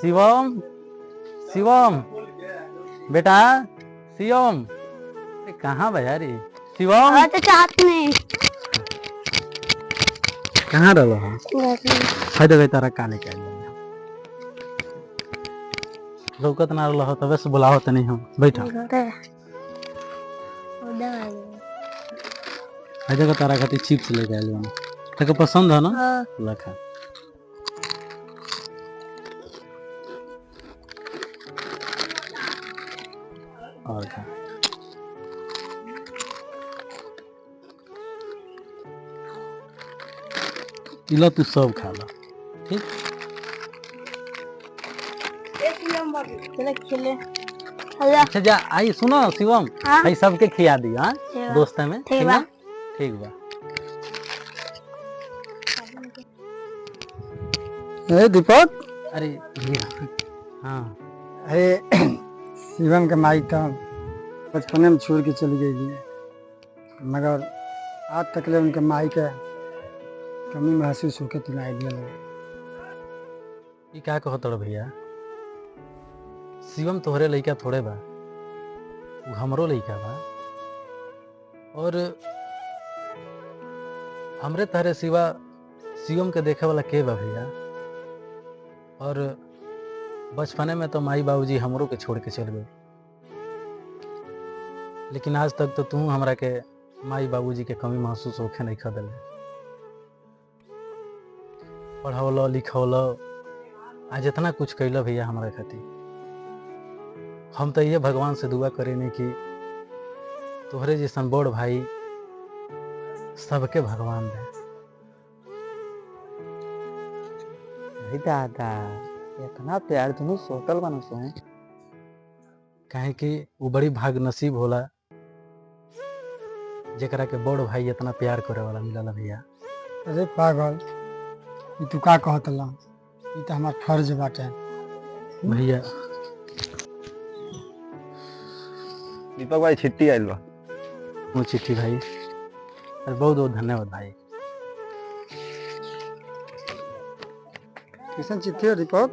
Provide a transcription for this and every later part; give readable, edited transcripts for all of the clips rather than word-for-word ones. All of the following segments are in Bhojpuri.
शिवम शिवम बेटा शिवम कहाँ भैया रे शिवम कहाँ रहो है तो तारा काले के लौकत ना रहो तबे से बुलाओ तो नहीं हम बैठा है जगह तारा खातिर चिप्स लेके आइल बानी तेको पसंद है ना लखा और खा इला तू सब खा लो ठीक अच्छा जा आई सुनो शिवम आई सबके खिया दी हाँ दोस्त में ठीक बा ठीक बा ए दीपक अरे हाँ अरे शिवम के माई तो बचपने में छोड़ के चली गई है मगर आज तक ले उनके माई के कमी महसूस होके तुलाई दिया ये क्या कहत रहो भैया शिवम तोहरे लइका थोड़े बा वो हमरो लइका बा और हमरे तहरे सिवा शिवम के देखे वाला के बा भैया और बचपने में तो माई बाबूजी हमरो के छोड़ के चल गए लेकिन आज तक तो तू हमरा के माई बाबूजी के कमी महसूस होके नहीं खदल पढ़ौलो लिखौलो आज इतना कुछ कैलो भैया हमारे खातिर हम तो ये भगवान से दुआ करे नहीं कि तोहरे जैसन बड़ भाई सबके भगवान दे दादा इतना प्यार तुम सोतल बनो सो कहे कि वो बड़ी भाग नसीब होला जेकरा के बड़ भाई इतना प्यार करे वाला मिलला भैया। अरे पागल तू का कहत ला ई तो हमार फर्ज बाटे भैया। दीपक भाई चिट्ठी आइल बा वो चिट्ठी भाई अरे बहुत बहुत धन्यवाद भाई। किसन चिट्ठी है दीपक?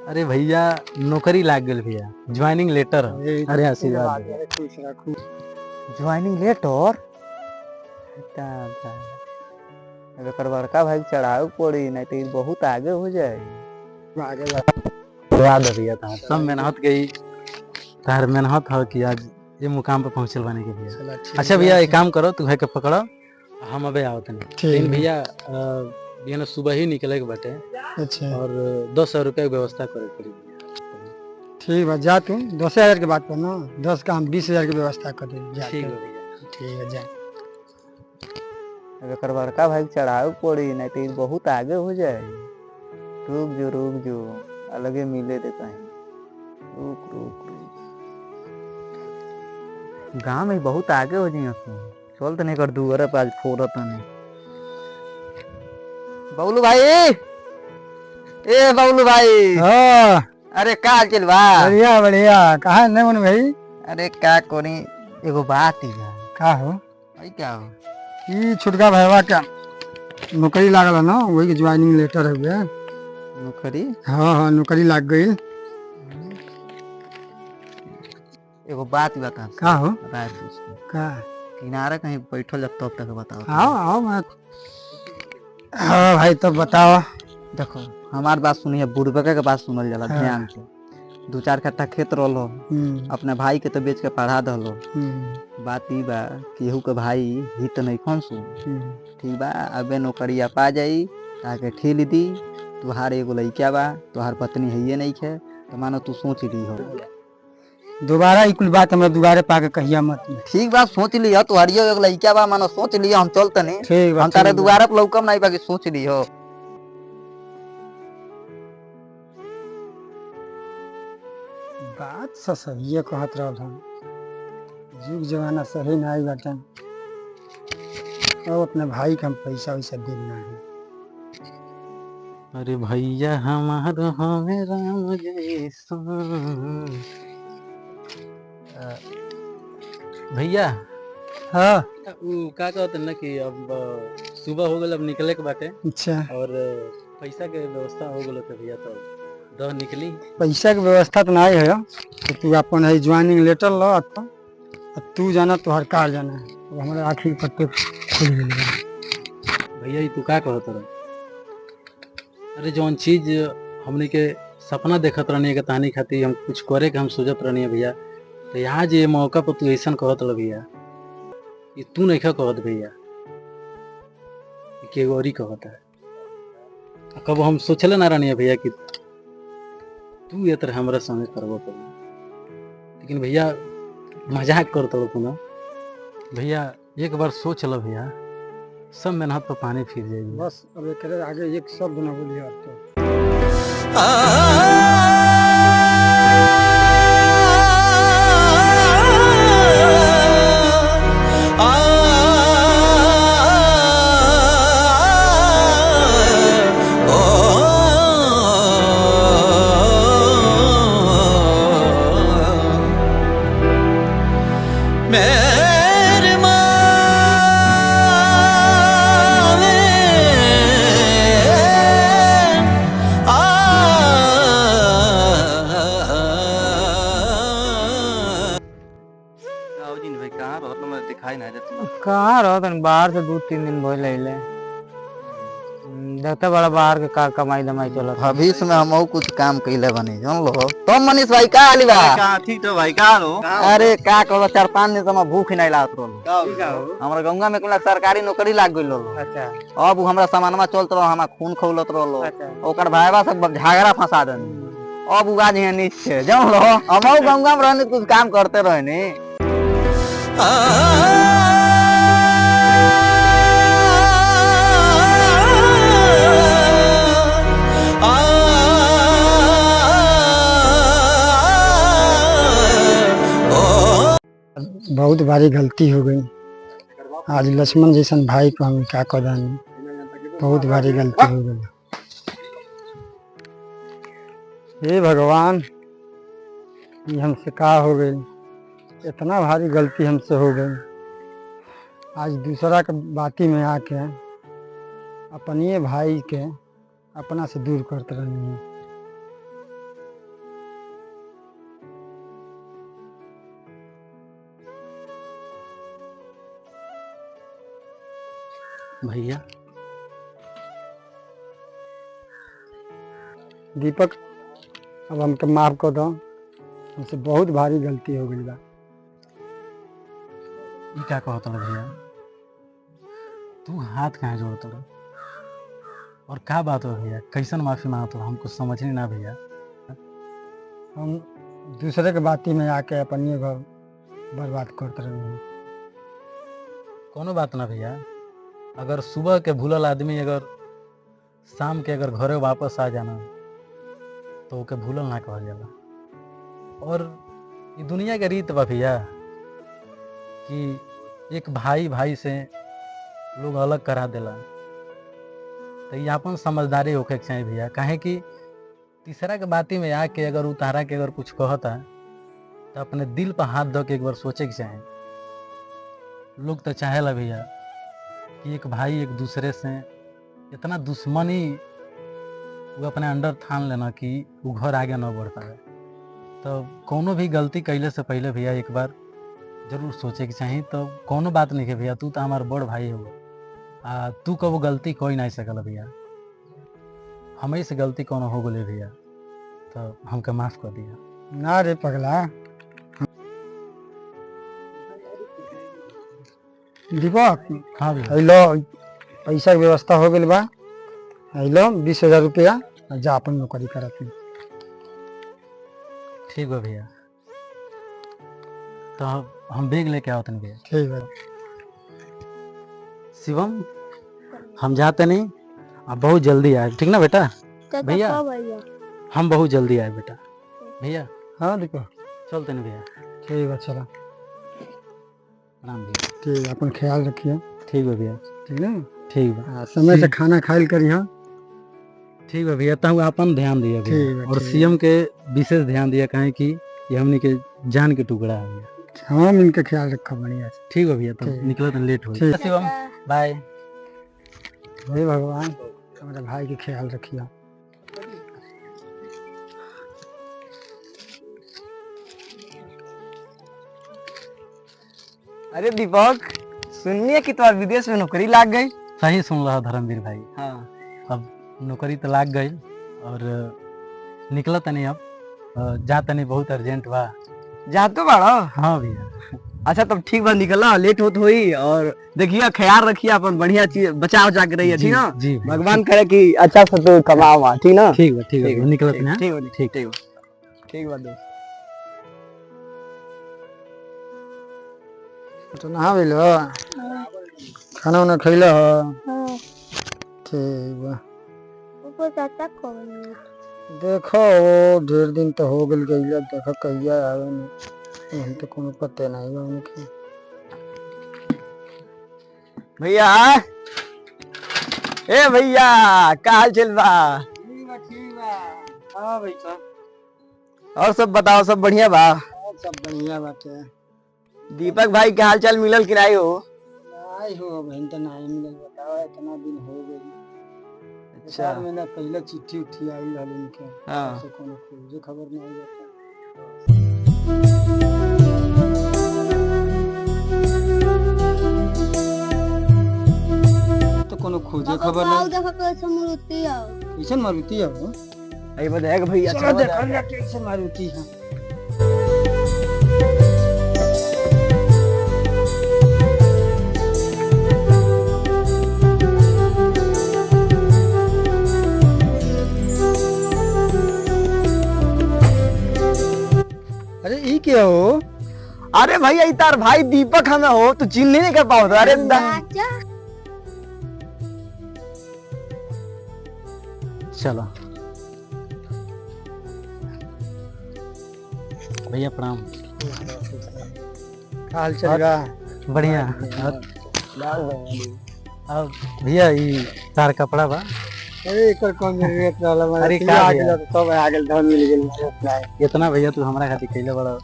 अरे भैया नौकरी लाग गई भैया ज्वाइनिंग लेटर। अरे आशीर्वाद ज्वाइनिंग लेटर एकर बड़का भाई चढ़ावे पड़ी नहीं तो बहुत आगे हो जाए। याद है भैया तार सब मेहनत गई तार मेहनत हो कि आज ये मुकाम पे पहुंचल बने के भैया। अच्छा भैया एक काम करो तू है के पकड़ो हम अबे आओ तने लेकिन भैया बिहान सुबह ही निकले के बाटे। अच्छा और 10,000 रुपया की व्यवस्था करे पड़ी। ठीक है जा तू 10,000 की बात करना 10 का हम 20,000 की व्यवस्था कर दे। ठीक है भैया ठीक है जा। एकर बड़का भाई चढ़ावे पड़ी नहीं तो बहुत आगे हो जाए। रुक जो अलगे मिले दे कहीं। रुक गांव में बहुत आगे हो जाइए चल तो नहीं कर दूर पे आज फोरत नहीं। बबलू भाई ए बबलू भाई हां अरे का चल बा बढ़िया बढ़िया कहां नहीं मन भाई? अरे का कोनी एगो बात ही बा। का हो भाई क्या हो ई छुटका भाईवा का नौकरी लागल ना वही के ज्वाइनिंग लेटर है बे। नौकरी? हां नौकरी लाग गई। एगो बात बता। का हो रात का किनारे कहीं बैठल जब तब तक बताओ। आओ मैं हाँ भाई तब बताओ। देखो हमार बात सुनिए बुढ़बके के बात सुनल जाला ध्यान से। 2-4 कट्ठा खेत रहलो अपने भाई के तो बेच के पढ़ा दलो। बात ई बा केहू के भाई हित नहीं खनसु ठीक बा अबे नौकरिया पा जाई ताके ठेल दी तुहार एगो लइका बा तुहार पत्नी है नहीं है तो मानो तू सोच ली हो दोबारा ई कुल बात हमरा दोबारा पाके कहिया मत। ठीक बा सोच ली हो तुहारियो एगो लइका बा मानो सोच ली हम चलते नहीं। ठीक बा हम तारे दोबारा पे लौकम नहीं बाकी सोच ली हो। बात सही कहत रहल हम जुग जमाना सही ना आई बाटे और अपने भाई का हम पैसा वैसा देना है। अरे भैया हमार हमें राम जैसा भैया। हाँ वो का कहते ना कि अब सुबह हो गल अब निकले के बाटे। अच्छा और पैसा के व्यवस्था हो गल तो भैया तो दो निकली। पैसा के व्यवस्था तो नहीं है तो तू अपन है ज्वाइनिंग लेटर लो तू जाना तोहर कार जाना अब हमारे आखिर पत्ते खुल गई भैया ये तू का कहत रह? अरे जौन चीज हमने के सपना देखत रहनी के तानी खातिर हम कुछ करे के हम सोचत रहनी भैया, तो यहाँ जे मौका पर तू ऐसा कहत रह भैया, ये तू नहीं कहत भैया, के गौरी कहत है। कब हम सोचले ना रहनी भैया कि तू ये तरह हमरा संगे करबो कर, लेकिन भैया मजाक करत रहो ना भैया। एक बार सोच लो भैया, सब मेहनत पर पानी फिर जाएगी। बस अब एक आगे एक शब्द ना बोलिए तो दिखाई ना देता। कहाँ रहो तन बाहर से 2-3 दिन भइल अइले। देखते बड़ा बाहर के का कमाई दमाई चलत। भविष्य में हम कुछ काम कइले बनी जान लो। तुम मनीष भाई का आली बा? का ठीक तो भाई का लो? अरे का करो 4-5 दिन से मैं भूख नहीं लागत रहलो। हमरा गंगा में कोला सरकारी नौकरी लाग गइल रहलो। अच्छा अब उ हमरा सामानमा चलत रहो, हमरा खून खौलत रहलो। अच्छा ओकर भाईवा सब झगड़ा फंसा देनी। अब उगा जे नीचे जान लो हम गंगा में रहने कुछ काम करते रहनी। बहुत भारी गलती हो गई आज लक्ष्मण जैसन भाई को हम क्या कदानी बहुत भारी गलती हो गई। हे भगवान ये हमसे का हो गई, इतना भारी गलती हमसे हो गई। आज दूसरा के बाती में आके अपने भाई के अपना से दूर करते रहनी है। भैया दीपक अब हमके माफ कर दो, हमसे बहुत भारी गलती हो गई बा। ये क्या कहत रह भैया? तू हाथ कहाँ जोड़त रह? और का बात हो भैया? कैसन माफी मांगत रह? हमको समझ नहीं ना भैया। हम दूसरे के बाती में आके अपने घर बर्बाद करते रहे। कोनो बात ना भैया, अगर सुबह के भूलल आदमी अगर शाम के अगर घरे वापस आ जाना तो ओके भूलल ना कहल जाला। और ये दुनिया के रीत बा भैया कि एक भाई भाई से लोग अलग करा देला, तो ये अपन समझदारी होके के चाहिए भैया। काहे कि तीसरा के बाती में आके अगर उतारा के अगर कुछ कहता तो अपने दिल पर हाथ धो के एक बार सोचे के चाहे। लोग तो चाहेला भैया कि एक भाई एक दूसरे से इतना दुश्मनी वो अपने अंडर ठान लेना कि वो घर आगे न बढ़ पाए। तो कोनो भी गलती कैले से पहले भैया एक बार जरूर सोचे के चाहिए। तो कोनो बात नहीं है भैया, तू तो हमार बड़ भाई हो, तू कबो गलती कोई नहीं सकल भैया। हमें से गलती कोनो हो गई भैया, तो हमके माफ कर दिया। ना रे पगला दीपक, हाँ भैया। हेलो पैसा के व्यवस्था हो गई बा। हेलो 20,000 रुपया जा अपन नौकरी करत। ठीक बा भैया, तो हम बैग लेके आओ तन भैया। ठीक है शिवम, हम जाते नहीं, अब बहुत जल्दी आए, ठीक ना बेटा? भैया हम बहुत जल्दी आए बेटा। भैया हाँ दीपक चलते नहीं भैया। ठीक है चला। प्रणाम भैया। ठीक अपन ख्याल रखिए। ठीक है भैया। ठीक है ठीक बा। समय से खाना खाइल करिए। ठीक है भैया, तब अपन ध्यान दिया ठीक भैया। है, और ठीक है। सीएम के विशेष ध्यान दिया, कहे कि ये हमने के जान के टुकड़ा है भैया। हम इनका ख्याल रखा बढ़िया से। ठीक है भैया, तब ठीक। निकलो तो लेट हो। ठीक। शिवम बाय। हे भगवान हमारे भाई के ख्याल रखिए। अरे दीपक, सुनिए कि तुम्हारे विदेश में नौकरी लग गई। सही सुन रहा धर्मवीर भाई, हाँ। अब नौकरी तो लाग गई और निकला तनी अब जा तनी बहुत अर्जेंट बा। जा तो बाड़ा। हाँ भैया। अच्छा तब ठीक बा, निकला लेट होत होई और देखिए ख्याल रखिए अपन, बढ़िया चीज बचा उचा के रहिए, ठीक ना। जी भैया। भगवान करे कि अच्छा से तो कमाओ, ठीक ना। ठीक बा ठीक बा, निकलत ना। ठीक बा ठीक ठीक बा ठीक बा दोस्त। तो नहा भी लो, खाना वाना खैला हो? ठीक बा। देखो वो ढेर दिन तो हो गल गईला, देखो कहिया आवे नहीं, हम तो कोनो पते नहीं बा उनके। भैया, ए भैया का हाल चल बा? हाँ भैया, और सब बताओ, सब बढ़िया बा? सब बढ़िया बाटे। दीपक भाई के हाल चाल मिलल कि नहीं हो? आई हो बहन तो नहीं मिलल, बताओ इतना दिन हो गई। अच्छा। 4 महीना पहले चिट्ठी उठी आई रहल उनके, हाँ। से कोनो खोजे खबर नहीं जाता। तो कोनो खोजे खबर नहीं। कैसन मारुति है वो? आई बताएगा भैया। चलो देखल जा कैसन मारुति है। अरे ई क्या हो? अरे भैया तार भाई दीपक हमें हो, तू चिन्ह नहीं कर पाओ। अरे चलो भैया प्रणाम। हाल चलेगा? बढ़िया। अब भैया ये तार कपड़ा बा। अरे एकर कौन जरूरत रहला? अरे अरे का का भैया? आगे सब आगे धन मिल गेल। इतना भैया तू हमारा खातिर कैले बड़ा,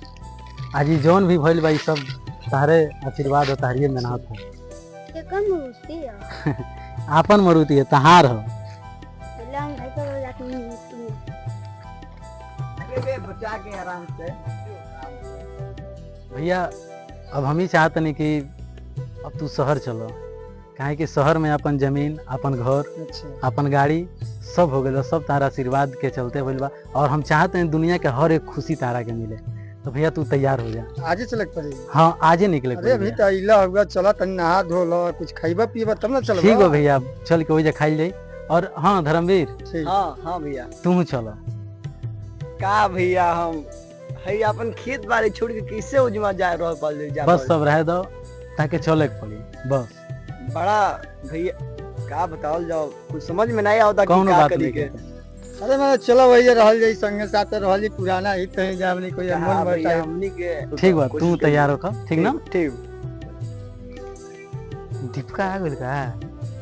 आज ई जौन भी भइल बा ई सब तारे आशीर्वाद और तारिये मेहनत है। आपन मरुति है, तहार हो। बचा के आराम से। भैया अब हम ही चाहते नहीं कि अब तू शहर चलो, काहे कि शहर में अपन जमीन, अपन घर, अच्छा। अपन गाड़ी सब हो गए, सब तारा आशीर्वाद के चलते भइल बा। और हम चाहते हैं दुनिया के हर एक खुशी तारा के मिले। तो भैया तू तैयार हो जा। आजे चलक पड़ेगी? हाँ आजे निकले अरे अभी तो इला होगा, चला तनी नहा धो लो, कुछ खाइबा पीबा तब ना चलबा। ठीक हो भैया, चल के वही खाई जाई। और हाँ धर्मवीर, ठीक। हाँ हाँ भैया। तू चलो। का भैया हम है अपन खेत बाड़ी छोड़ के कैसे उजमा जा रहा जा बस सब रह दो ताकि चले के पड़ी बस। बड़ा भैया का बताओ जाओ, कुछ समझ में नहीं आता कि कौनो का बात करी नहीं के। कहते। अरे मैं चलो वही रहल जाई, संगे साथे रहल जी, पुराना ही कहीं जाब नहीं, कोई हाँ मन भैया, बता। हमनी के ठीक बा, कोशिश तू करी। तैयार हो ठीक ना। ठीक। दीपका आ गइल का?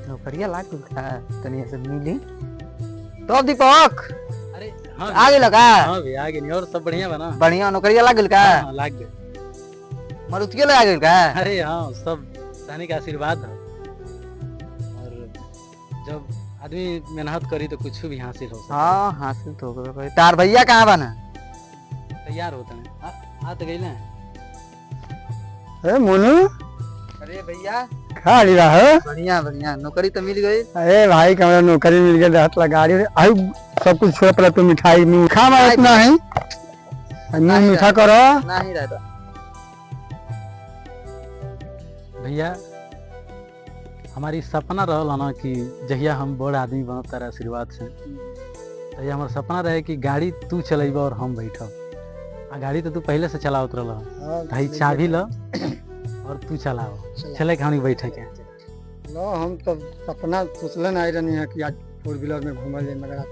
नौकरिया लाग गइल का? तनी से मिली तो दीपक अरे आ गइल का? हाँ भैया आ गई। और सब बढ़िया बना? बढ़िया नौकरिया लाग गइल का? हाँ लाग गए। मारुतिया लगा गइल का? अरे हाँ सब तानी का आशीर्वाद है। और जब आदमी मेहनत करी तो कुछ भी हासिल हो सकता है। हाँ हासिल तो होबे करी। तार भैया कहाँ बना? तैयार होता है। आ तो गई ना। अरे मोनू अरे भैया खा ली रहा है? बढ़िया बढ़िया नौकरी तो मिल गई। अरे भाई कमरा नौकरी मिल गई, हाथ लगा रही। आई सब कुछ छोड़ पड़ा, तो मिठाई मुँह खा मैं इतना है, मुँह मीठा करो। नहीं रहता भैया हमारी सपना रहल ना कि जहिया हम बड़ आदमी बनब तारा आशीर्वाद से, तहिया हमारा सपना रहे कि गाड़ी तू चलेब और हम बैठब। आ गाड़ी तो तू पहले से चलावत रह, भाई चाबी ल और तू चलाओ, चले के हमनी बैठे के। लो हम तो सपना सोचले नहीं रहनी है कि आज 4 व्हीलर में घूमल जाए, मगर आप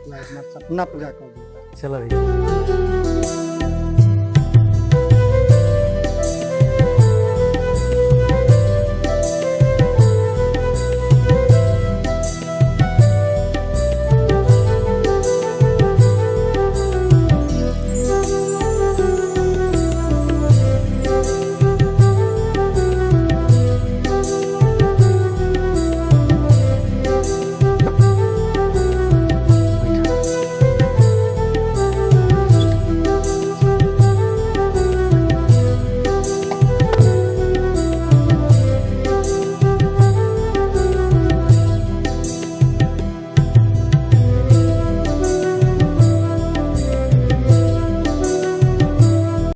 सपना पूरा कर दिया। चलो भैया।